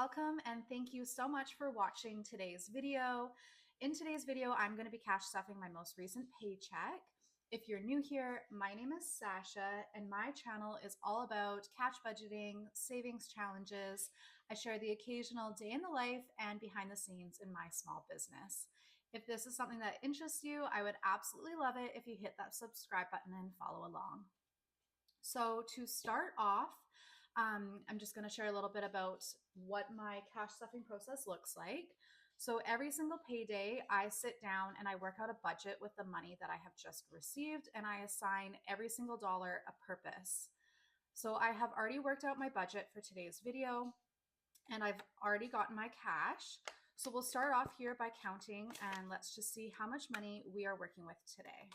welcome and thank you so much for watching today's video. In today's video, I'm going to be cash stuffing my most recent paycheck. If you're new here, my name is Sasha and my channel is all about cash budgeting, savings challenges. I share the occasional day in the life and behind the scenes in my small business. If this is something that interests you, I would absolutely love it if you hit that subscribe button and follow along. So to start off, I'm just going to share a little bit about what my cash stuffing process looks like. So every single payday, I sit down and I work out a budget with the money that I have just received, and I assign every single dollar a purpose. So I have already worked out my budget for today's video, and I've already gotten my cash. So we'll start off here by counting, and let's just see how much money we are working with today.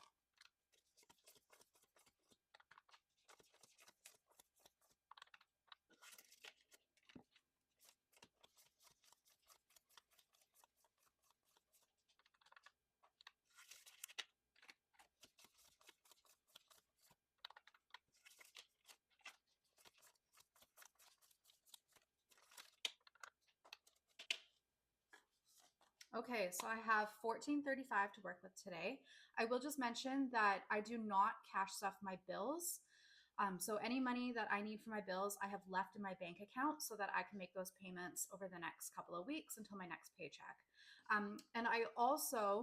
Okay, so I have $14.35 to work with today. I will just mention that I do not cash stuff my bills. So any money that I need for my bills, I have left in my bank account so that I can make those payments over the next couple of weeks until my next paycheck. And I also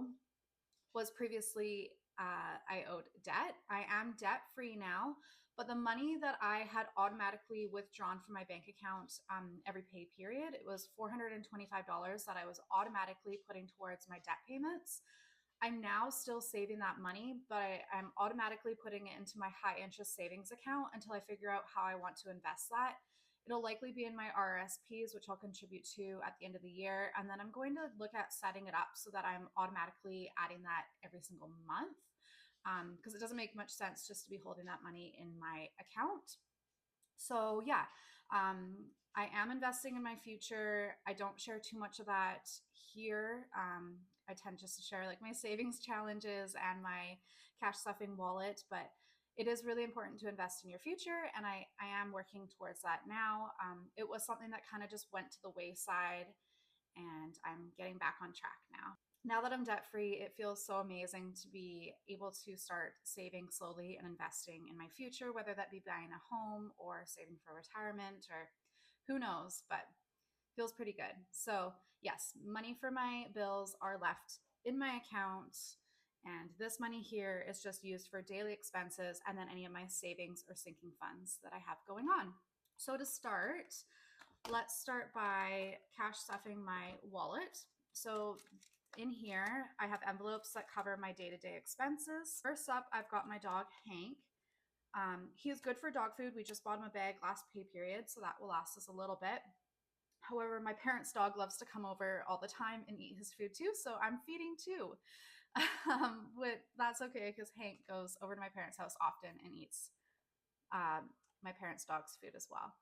was previously, I owed debt. I am debt free now, but the money that I had automatically withdrawn from my bank account every pay period, it was $425 that I was automatically putting towards my debt payments. I'm now still saving that money, but I'm automatically putting it into my high interest savings account until I figure out how I want to invest that. It'll likely be in my RRSPs, which I'll contribute to at the end of the year. And then I'm going to look at setting it up so that I'm automatically adding that every single month, because it doesn't make much sense just to be holding that money in my account. So yeah, I am investing in my future. I don't share too much of that here. I tend just to share like my savings challenges and my cash stuffing wallet, but it is really important to invest in your future, and I am working towards that now. It was something that kind of just went to the wayside, and I'm getting back on track now. Now that I'm debt free, it feels so amazing to be able to start saving slowly and investing in my future, whether that be buying a home or saving for retirement or who knows, but feels pretty good. So yes, money for my bills are left in my account. And this money here is just used for daily expenses and then any of my savings or sinking funds that I have going on. So to start, let's start by cash stuffing my wallet. So in here, I have envelopes that cover my day-to-day expenses. First up, I've got my dog, Hank. He is good for dog food. We just bought him a bag last pay period, so that will last us a little bit. However, my parents' dog loves to come over all the time and eat his food too, so I'm feeding too. But that's okay because Hank goes over to my parents' house often and eats my parents' dog's food as well.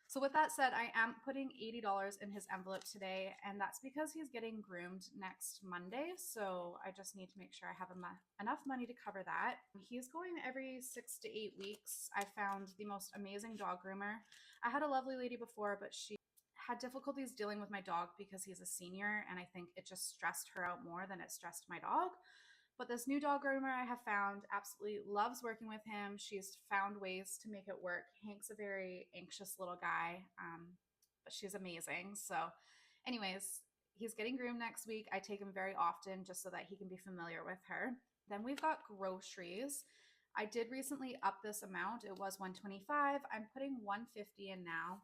So with that said, I am putting $80 in his envelope today, and that's because he's getting groomed next Monday. So I just need to make sure I have enough money to cover that. He's going every 6 to 8 weeks. I found the most amazing dog groomer. I had a lovely lady before, but she had difficulties dealing with my dog because he's a senior, and I think it just stressed her out more than it stressed my dog. But this new dog groomer I have found absolutely loves working with him. She's found ways to make it work. Hank's a very anxious little guy, but she's amazing. So anyways, he's getting groomed next week. I take him very often just so that he can be familiar with her. Then we've got groceries. I did recently up this amount. It was $125. I'm putting $150 in now.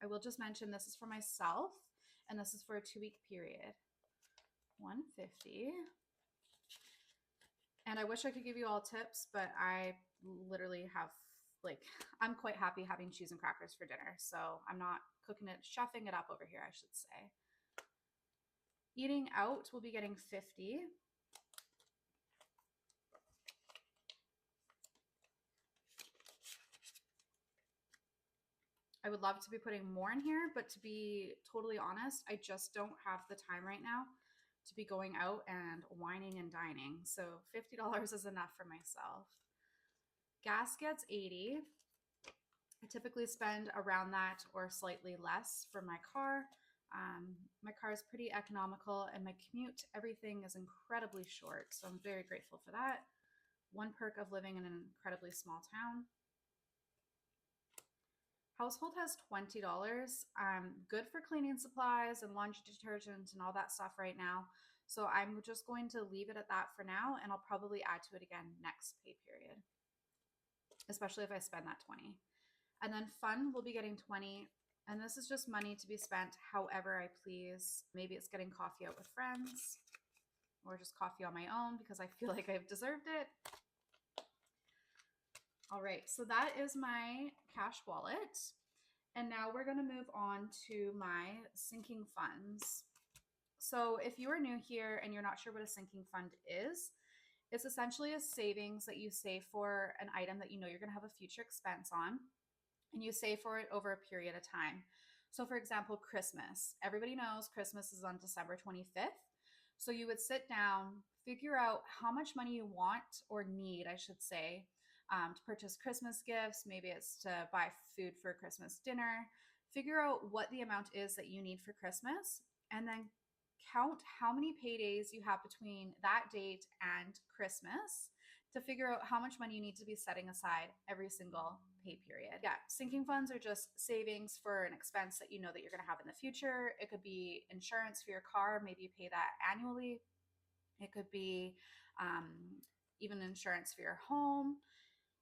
I will just mention this is for myself, and this is for a 2-week period. $150. And I wish I could give you all tips, but I literally have, I'm quite happy having cheese and crackers for dinner. So I'm not cooking it, chefing it up over here, I should say. Eating out, we'll be getting $50. I would love to be putting more in here, but to be totally honest, I just don't have the time right now to be going out and whining and dining. So $50 is enough for myself. Gas gets $80. I typically spend around that or slightly less for my car. My car is pretty economical, and my commute to everything is incredibly short. So I'm very grateful for that. One perk of living in an incredibly small town. Household has $20. Good for cleaning supplies and laundry detergent and all that stuff right now. So I'm just going to leave it at that for now, and I'll probably add to it again next pay period, especially if I spend that 20. And then fun will be getting 20. And this is just money to be spent however I please. Maybe it's getting coffee out with friends or just coffee on my own because I feel like I've deserved it. All right, so that is my cash wallet. And now we're going to move on to my sinking funds. So if you are new here and you're not sure what a sinking fund is, it's essentially a savings that you save for an item that you know you're going to have a future expense on, and you save for it over a period of time. So for example, Christmas. Everybody knows Christmas is on December 25th. So you would sit down, figure out how much money you want or need, I should say, to purchase Christmas gifts. Maybe it's to buy food for Christmas dinner. Figure out what the amount is that you need for Christmas, and then count how many paydays you have between that date and Christmas to figure out how much money you need to be setting aside every single pay period. Yeah, sinking funds are just savings for an expense that you know that you're going to have in the future. It could be insurance for your car. Maybe you pay that annually. It could be even insurance for your home.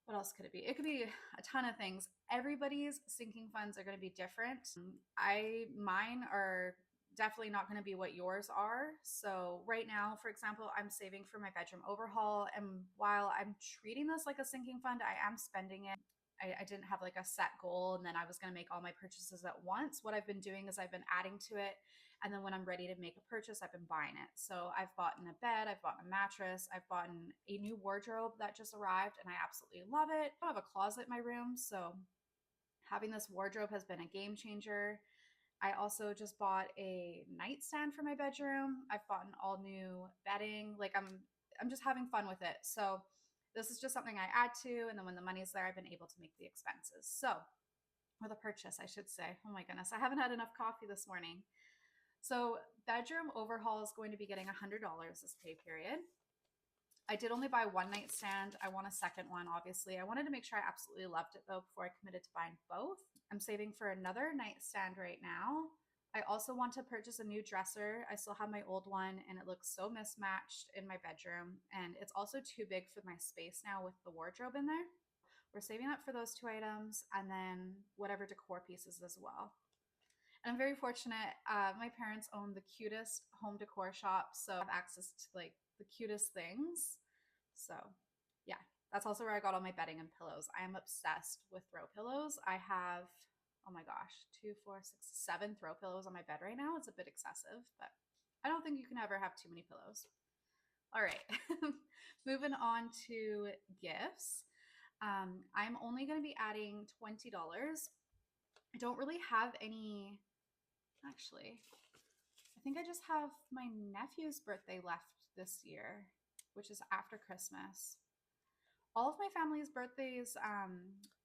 What else could it be? It could be a ton of things. Everybody's sinking funds are going to be different. Mine are definitely not going to be what yours are. So right now, for example, I'm saving for my bedroom overhaul. And while I'm treating this like a sinking fund, I am spending it. I didn't have like a set goal and then I was going to make all my purchases at once. What I've been doing is I've been adding to it. And then when I'm ready to make a purchase, I've been buying it. So I've bought a bed, I've bought a mattress, I've bought a new wardrobe that just arrived and I absolutely love it. I have a closet in my room. So having this wardrobe has been a game changer. I also just bought a nightstand for my bedroom. I've bought an all new bedding. Like I'm just having fun with it. So this is just something I add to, and then when the money's there, I've been able to make the expenses. So, or the purchase, I should say. Oh my goodness, I haven't had enough coffee this morning. So bedroom overhaul is going to be getting $100 this pay period. I did only buy one nightstand. I want a second one, obviously. I wanted to make sure I absolutely loved it though before I committed to buying both. I'm saving for another nightstand right now. I also want to purchase a new dresser. I still have my old one and it looks so mismatched in my bedroom. And it's also too big for my space now with the wardrobe in there. We're saving up for those two items and then whatever decor pieces as well. And I'm very fortunate. My parents own the cutest home decor shop, so I have access to like the cutest things. So yeah, that's also where I got all my bedding and pillows. I am obsessed with throw pillows. I have, oh my gosh, 2, 4, 6, 7 throw pillows on my bed right now. It's a bit excessive, but I don't think you can ever have too many pillows. All right, moving on to gifts. I'm only going to be adding $20. I don't really have any. Actually, I think I just have my nephew's birthday left this year, which is after Christmas. All of my family's birthdays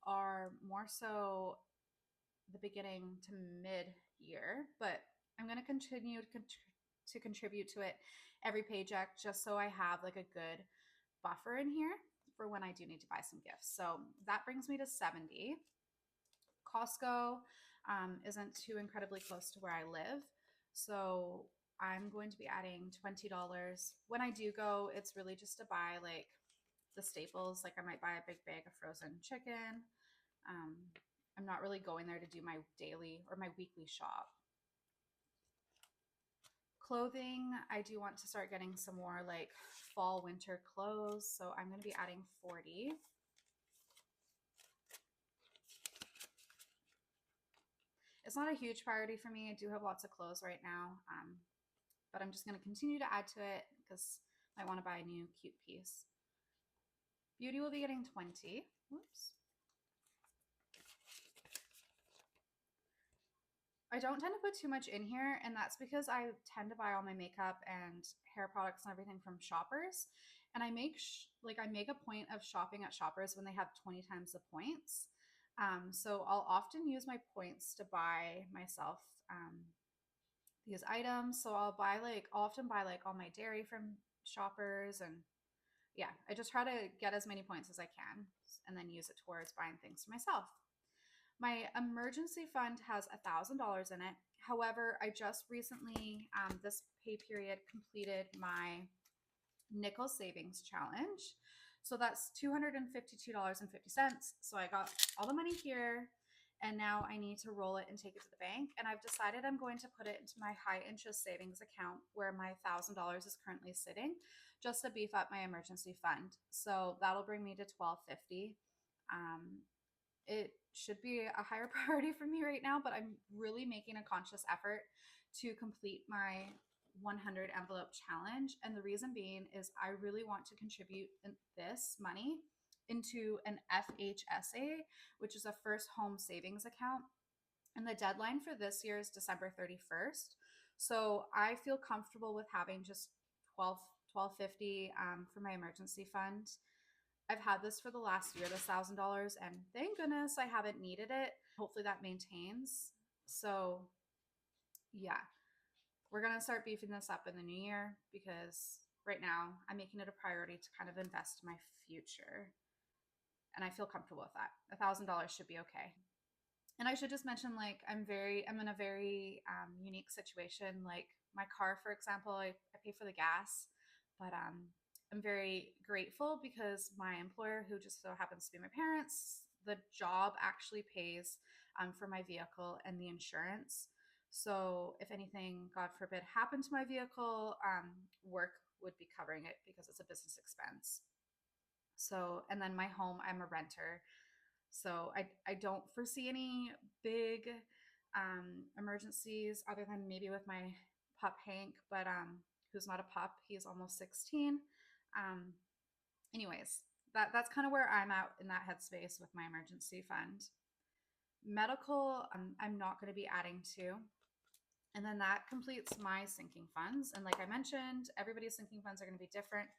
are more so the beginning to mid-year, but I'm going to continue to contribute to it every paycheck just so I have like a good buffer in here for when I do need to buy some gifts. So that brings me to 70. Costco isn't too incredibly close to where I live. So I'm going to be adding $20. When I do go, it's really just to buy like the staples. Like I might buy a big bag of frozen chicken. I'm not really going there to do my daily or my weekly shop. Clothing, I do want to start getting some more like fall winter clothes. So I'm going to be adding 40. It's not a huge priority for me. I do have lots of clothes right now, but I'm just going to continue to add to it because I want to buy a new cute piece. Beauty will be getting 20. Whoops. I don't tend to put too much in here, and that's because I tend to buy all my makeup and hair products and everything from Shoppers. And I make a point of shopping at Shoppers when they have 20 times the points. So I'll often use my points to buy myself these items. So I'll often buy like all my dairy from Shoppers, and yeah, I just try to get as many points as I can and then use it towards buying things for myself. My emergency fund has $1,000 in it. However, I just recently, this pay period, completed my nickel savings challenge. So that's $252.50. So I got all the money here, and now I need to roll it and take it to the bank. And I've decided I'm going to put it into my high interest savings account where my $1,000 is currently sitting, just to beef up my emergency fund. So that'll bring me to $1,250. It should be a higher priority for me right now, but I'm really making a conscious effort to complete my 100 envelope challenge. And the reason being is I really want to contribute this money into an FHSA, which is a first home savings account. And the deadline for this year is December 31st. So I feel comfortable with having just 1250 for my emergency fund. I've had this for the last year, this $1,000, and thank goodness I haven't needed it. Hopefully that maintains. So yeah, we're going to start beefing this up in the new year because right now I'm making it a priority to kind of invest in my future. And I feel comfortable with that. $1,000 should be okay. And I should just mention, like, I'm in a very unique situation. Like my car, for example, I pay for the gas, but I'm very grateful because my employer, who just so happens to be my parents, the job actually pays for my vehicle and the insurance. So if anything, God forbid, happened to my vehicle, work would be covering it because it's a business expense. So, and then my home, I'm a renter. So I don't foresee any big emergencies other than maybe with my pup Hank, but who's not a pup, he's almost 16. Um, Anyways, that's kind of where I'm at in that headspace with my emergency fund. Medical, I'm not going to be adding to. And then that completes my sinking funds. And like I mentioned, everybody's sinking funds are going to be different.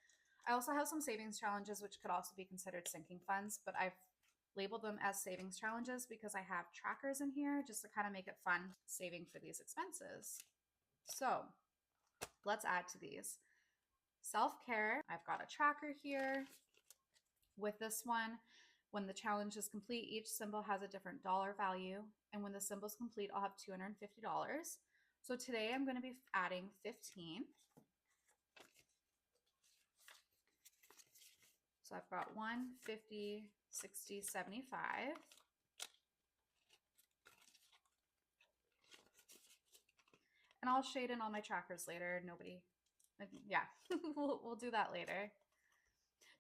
I also have some savings challenges, which could also be considered sinking funds, but I've labeled them as savings challenges because I have trackers in here just to kind of make it fun saving for these expenses. So let's add to these. Self-care, I've got a tracker here. With this one, when the challenge is complete, each symbol has a different dollar value. And when the symbol is complete, I'll have $250. So today I'm going to be adding 15. So I've got 1, 50, 60, 75. And I'll shade in all my trackers later. Yeah, we'll do that later.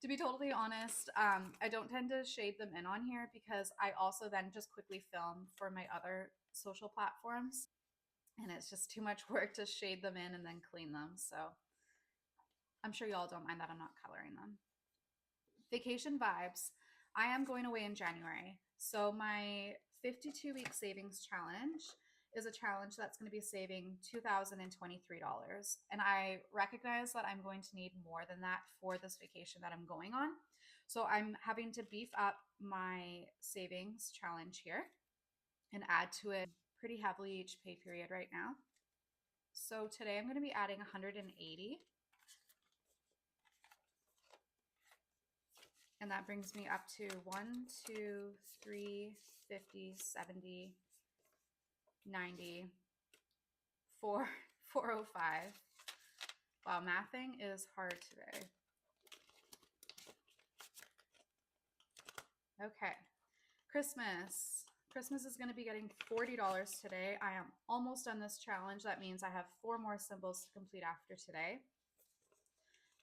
To be totally honest, I don't tend to shade them in on here because I also then just quickly film for my other social platforms. And it's just too much work to shade them in and then clean them. So I'm sure y'all don't mind that I'm not coloring them. Vacation vibes. I am going away in January. So my 52-week savings challenge is a challenge that's going to be saving $2,023. And I recognize that I'm going to need more than that for this vacation that I'm going on. So I'm having to beef up my savings challenge here and add to it pretty heavily each pay period right now. So today I'm going to be adding 180. And that brings me up to 1, 2, 3, 50, 70, 90, 4, 405. Wow, mathing is hard today. Okay, Christmas. Christmas is going to be getting $40 today. I am almost done this challenge. That means I have 4 more symbols to complete after today.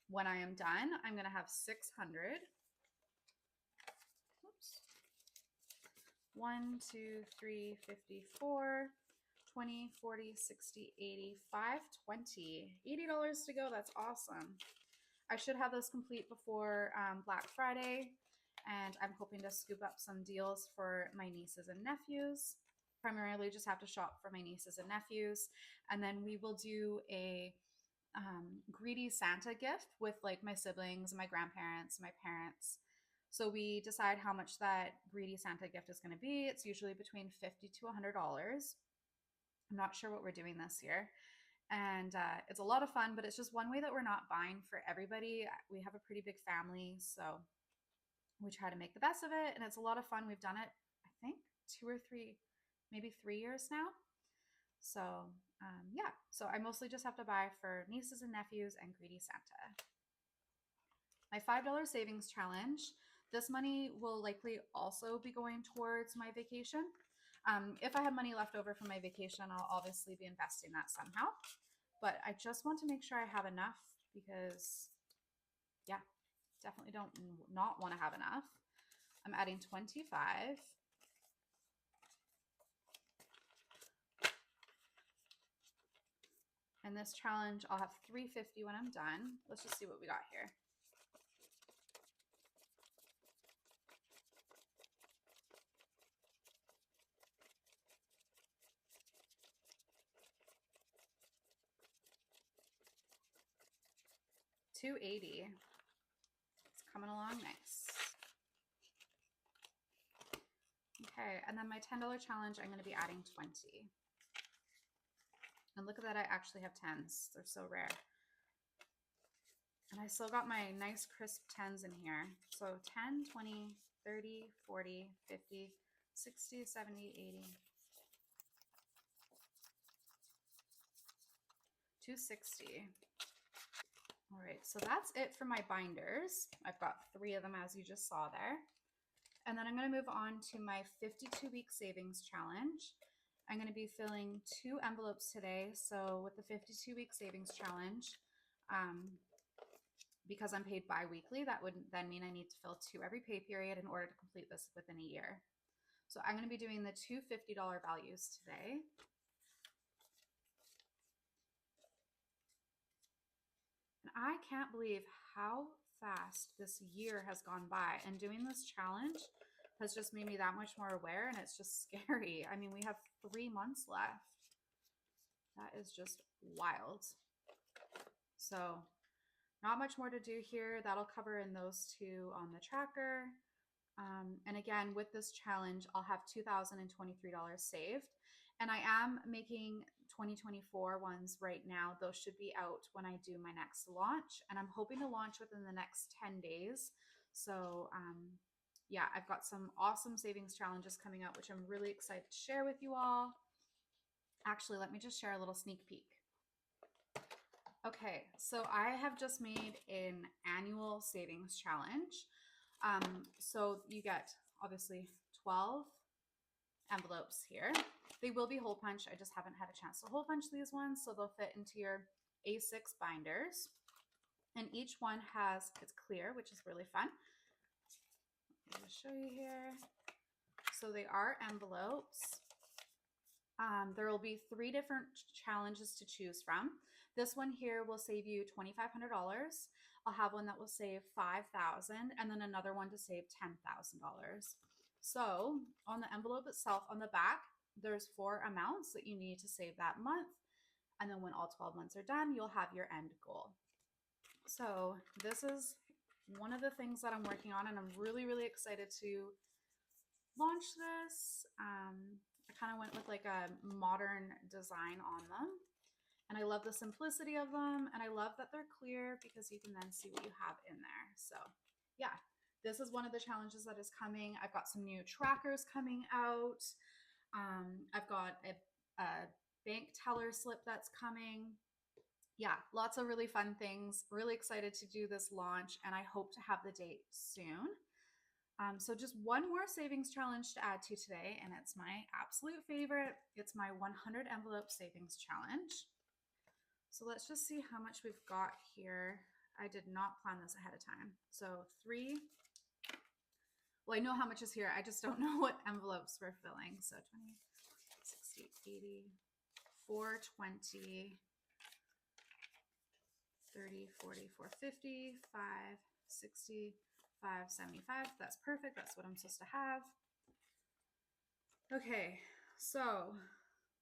When I am done, I'm going to have 600. Oops. 1, 2, 3, 54, 20, 40, 60, 85, 20. $80 to go. That's awesome. I should have this complete before Black Friday, and I'm hoping to scoop up some deals for my nieces and nephews. Primarily just have to shop for my nieces and nephews, and then we will do a greedy Santa gift with like my siblings and my grandparents and my parents. So we decide how much that greedy Santa gift is going to be. It's usually between $50 to $100. I'm not sure what we're doing this year. And it's a lot of fun, but it's just one way that we're not buying for everybody. We have a pretty big family, so we try to make the best of it, and it's a lot of fun. We've done it, I think, 2 or 3, maybe 3 years now. So yeah, so I mostly just have to buy for nieces and nephews and greedy Santa. My $5 savings challenge. This money will likely also be going towards my vacation. If I have money left over from my vacation, I'll obviously be investing that somehow. But I just want to make sure I have enough because, yeah, definitely don't not want to have enough. I'm adding 25. And this challenge, I'll have 350 when I'm done. Let's just see what we got here. $280. It's coming along nice. Okay, and then my $10 challenge, I'm going to be adding 20. And look at that, I actually have 10s. They're so rare. And I still got my nice crisp 10s in here. So 10, 20, 30, 40, 50, 60, 70, 80. 260. All right, so that's it for my binders. I've got 3 of them, as you just saw there. And then I'm going to move on to my 52-week savings challenge. I'm going to be filling 2 envelopes today. So with the 52-week savings challenge, because I'm paid bi-weekly, that would then mean I need to fill 2 every pay period in order to complete this within a year. So I'm going to be doing the 2 $50 values today. And I can't believe how fast this year has gone by. And doing this challenge has just made me that much more aware, and it's just scary. I mean, we have 3 months left. That is just wild. So not much more to do here. That'll cover in those 2 on the tracker. And again, with this challenge, I'll have $2,023 saved. And I am making 2024 ones right now. Those should be out when I do my next launch. And I'm hoping to launch within the next 10 days. So yeah, I've got some awesome savings challenges coming out, which I'm really excited to share with you all. Actually, let me just share a little sneak peek. Okay, so I have just made an annual savings challenge. So you get obviously 12 envelopes here. They will be hole punch. I just haven't had a chance to hole punch these ones, so they'll fit into your A6 binders. And each one it's clear, which is really fun. Let me show you here. So they are envelopes. There will be 3 different challenges to choose from. This one here will save you $2,500. I'll have one that will save $5,000 and then another one to save $10,000. So on the envelope itself, on the back, there's 4 amounts that you need to save that month. And then when all 12 months are done, you'll have your end goal. So this is one of the things that I'm working on, and I'm really, really excited to launch this. I kind of went with like a modern design on them. And I love the simplicity of them. And I love that they're clear because you can then see what you have in there. So yeah, this is one of the challenges that is coming. I've got some new trackers coming out. I've got a bank teller slip that's coming. Yeah, lots of really fun things. Really excited to do this launch, and I hope to have the date soon. So just one more savings challenge to add to today, and it's my absolute favorite. It's my 100 envelope savings challenge. So let's just see how much we've got here. I did not plan this ahead of time. So 3. Well, I know how much is here. I just don't know what envelopes we're filling. So 20, 60, 80, 420, 30, 40, 450, 5, 60, 575. That's perfect. That's what I'm supposed to have. Okay, so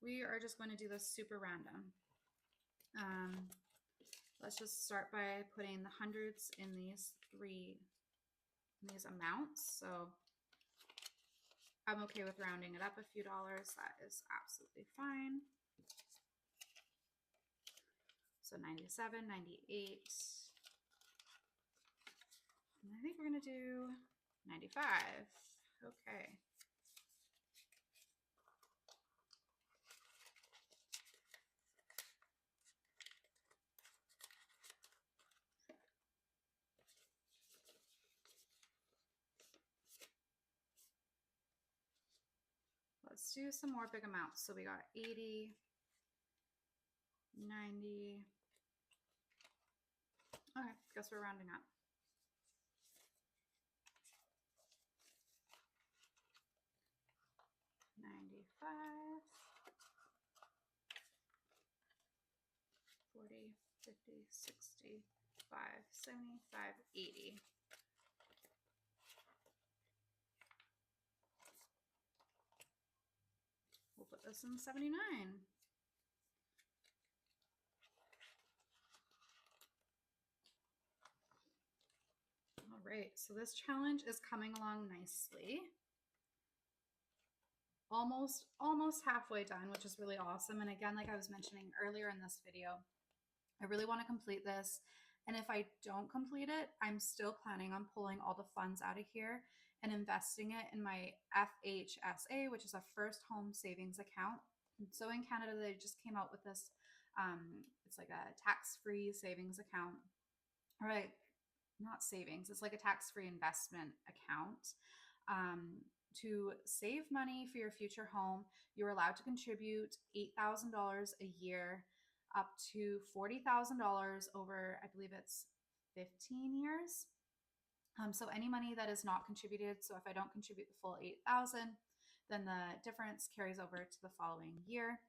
we are just going to do this super random. Let's just start by putting the hundreds in these 3 these amounts. So I'm okay with rounding it up a few dollars. That is absolutely fine. So 97, 98. And I think we're going to do 95. Okay. Let's do some more big amounts. So we got 80, 90. Okay, guess we're rounding up. 95, 40, 50, 60, 75, 80. We'll put this in 79. All right, so this challenge is coming along nicely. Almost halfway done, which is really awesome. And again, like I was mentioning earlier in this video, I really want to complete this. And if I don't complete it, I'm still planning on pulling all the funds out of here and investing it in my FHSA, which is a first home savings account. And so in Canada, they just came out with this. It's like a tax-free savings account, or like not savings. It's like a tax-free investment account. To save money for your future home, you're allowed to contribute $8,000 a year up to $40,000 over, I believe it's 15 years. So any money that is not contributed, so if I don't contribute the full 8,000, then the difference carries over to the following year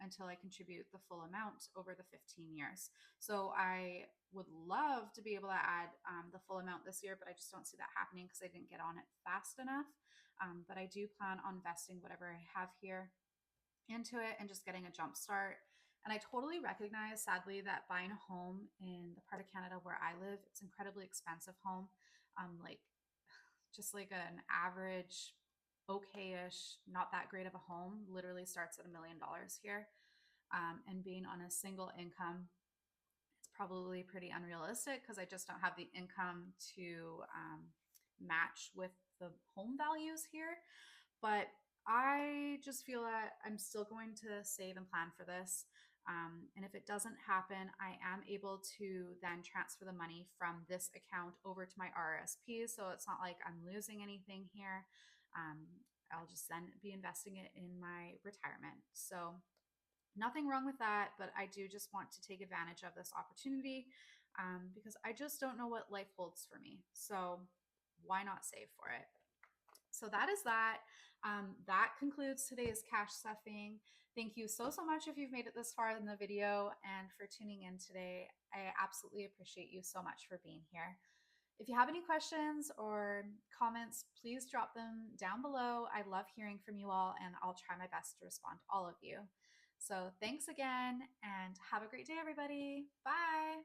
until I contribute the full amount over the 15 years. So I would love to be able to add the full amount this year, but I just don't see that happening because I didn't get on it fast enough. But I do plan on investing whatever I have here into it and just getting a jump start. And I totally recognize, sadly, that buying a home in the part of Canada where I live, it's incredibly expensive home. Like just like an average, okay-ish, not that great of a home literally starts at $1 million here. And being on a single income, it's probably pretty unrealistic because I just don't have the income to match with the home values here. But I just feel that I'm still going to save and plan for this. And if it doesn't happen, I am able to then transfer the money from this account over to my RRSP. So it's not like I'm losing anything here. I'll just then be investing it in my retirement. So nothing wrong with that, but I do just want to take advantage of this opportunity because I just don't know what life holds for me. So why not save for it? So that is that. That concludes today's cash stuffing. Thank you so much if you've made it this far in the video and for tuning in today. I absolutely appreciate you so much for being here. If you have any questions or comments, please drop them down below. I love hearing from you all, and I'll try my best to respond to all of you. So thanks again, and have a great day, everybody. Bye.